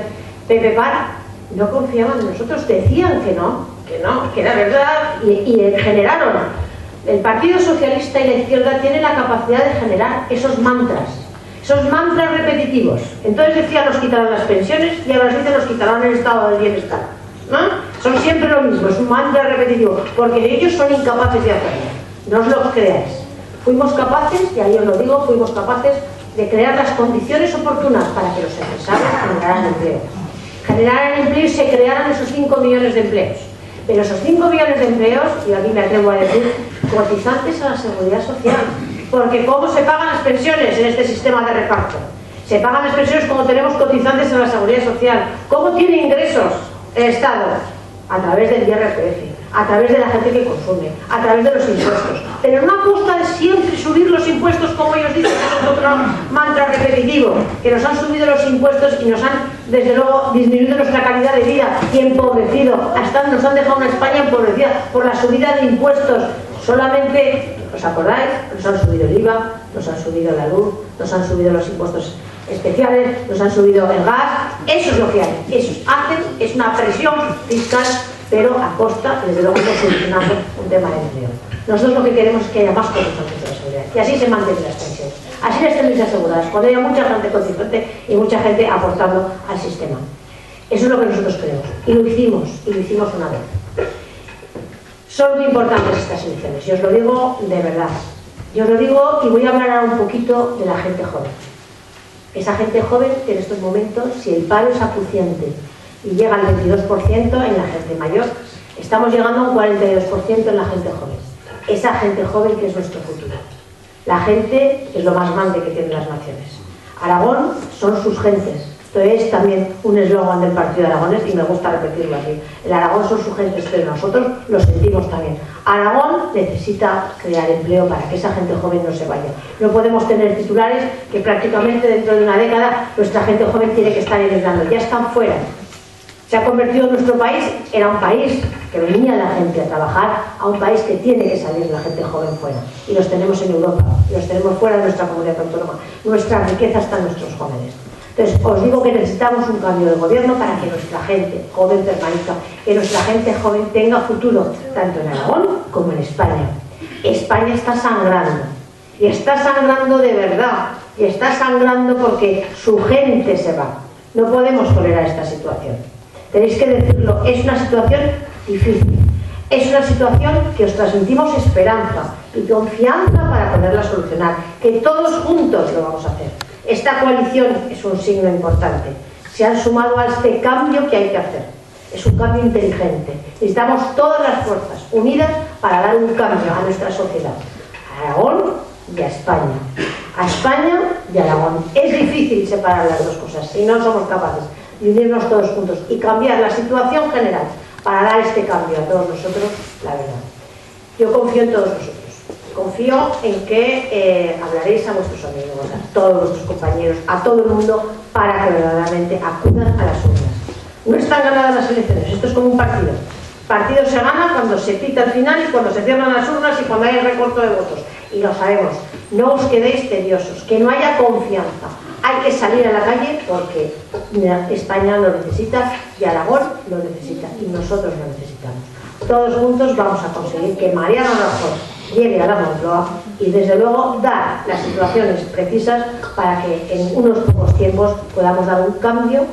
[SPEAKER 4] PP-PAR, no confiaban en nosotros, decían que era verdad y generaron. El Partido Socialista y la izquierda tienen la capacidad de generar esos mantras repetitivos. Entonces decían nos quitarán las pensiones y ahora dicen nos quitarán el estado del bienestar, ¿no? Son siempre lo mismo, es un mantra repetitivo, porque ellos son incapaces de hacerlo. No os lo creáis. Fuimos capaces, y ahí os lo digo, fuimos capaces de crear las condiciones oportunas para que los empresarios generaran empleo. Generaran empleo y se crearan esos 5 millones de empleos. Pero esos 5 millones de empleos, y aquí me atrevo a decir, cotizantes a la seguridad social. Porque ¿cómo se pagan las pensiones en este sistema de reparto? Se pagan las pensiones como tenemos cotizantes a la seguridad social. ¿Cómo tiene ingresos el Estado? A través del IRPF, a través de la gente que consume, a través de los impuestos. Pero no a costa de siempre subir los impuestos, como ellos dicen, que es otro mantra repetitivo, que nos han subido los impuestos y nos han, desde luego, disminuido nuestra calidad de vida y empobrecido. Hasta nos han dejado una España empobrecida por la subida de impuestos. Solamente, ¿os acordáis? Nos han subido el IVA, nos han subido la luz, nos han subido los impuestos especiales, nos han subido el gas. Eso es lo que hay. Eso hacen, es una presión fiscal, pero a costa, desde luego, no solucionando un tema de empleo. Nosotros lo que queremos es que haya más cotizantes de la seguridad y así se mantienen las pensiones. Así las tenéis aseguradas, cuando haya mucha gente cotizante y mucha gente aportando al sistema. Eso es lo que nosotros queremos. Y lo hicimos una vez. Son muy importantes estas elecciones, y os lo digo de verdad. Yo os lo digo y voy a hablar ahora un poquito de la gente joven. Esa gente joven que en estos momentos, si el paro es acuciante y llega al 22% en la gente mayor, estamos llegando a un 42% en la gente joven. Esa gente joven que es nuestro futuro. La gente es lo más grande que tienen las naciones. Aragón son sus gentes. Esto es también un eslogan del Partido Aragonés y me gusta repetirlo así. El Aragón son sus gentes, pero nosotros lo sentimos también. Aragón necesita crear empleo para que esa gente joven no se vaya. No podemos tener titulares que prácticamente dentro de una década nuestra gente joven tiene que estar emigrando. Ya están fuera. Se ha convertido nuestro país, era un país que venía la gente a trabajar, a un país que tiene que salir la gente joven fuera. Y los tenemos en Europa, y los tenemos fuera de nuestra comunidad autónoma. Nuestra riqueza está en nuestros jóvenes. Entonces, os digo que necesitamos un cambio de gobierno para que nuestra gente joven permanezca, que nuestra gente joven tenga futuro, tanto en Aragón como en España. España está sangrando, y está sangrando de verdad, y está sangrando porque su gente se va. No podemos tolerar esta situación. Tenéis que decirlo, es una situación difícil, es una situación que os transmitimos esperanza y confianza para poderla solucionar, que todos juntos lo vamos a hacer. Esta coalición es un signo importante, se han sumado a este cambio que hay que hacer, es un cambio inteligente. Necesitamos todas las fuerzas unidas para dar un cambio a nuestra sociedad, a Aragón y a España. a España y a Aragón. Es difícil separar las dos cosas si no somos capaces de unirnos todos juntos y cambiar la situación general para dar este cambio a todos nosotros, la verdad. Yo confío en todos vosotros. Confío en que hablaréis a vuestros amigos, a todos vuestros compañeros, a todo el mundo, para que verdaderamente acudan a las urnas. No están ganadas las elecciones, esto es como un partido. El partido se gana cuando se pita al final y cuando se cierran las urnas y cuando hay recorte de votos. Y lo sabemos. No os quedéis tediosos, que no haya confianza. Hay que salir a la calle porque España lo necesita y Aragón lo necesita y nosotros lo necesitamos. Todos juntos vamos a conseguir que Mariano Rajoy llegue a la Moncloa y desde luego dar las situaciones precisas para que en unos pocos tiempos podamos dar un cambio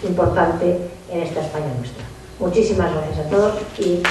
[SPEAKER 4] importante en esta España nuestra. Muchísimas gracias a todos y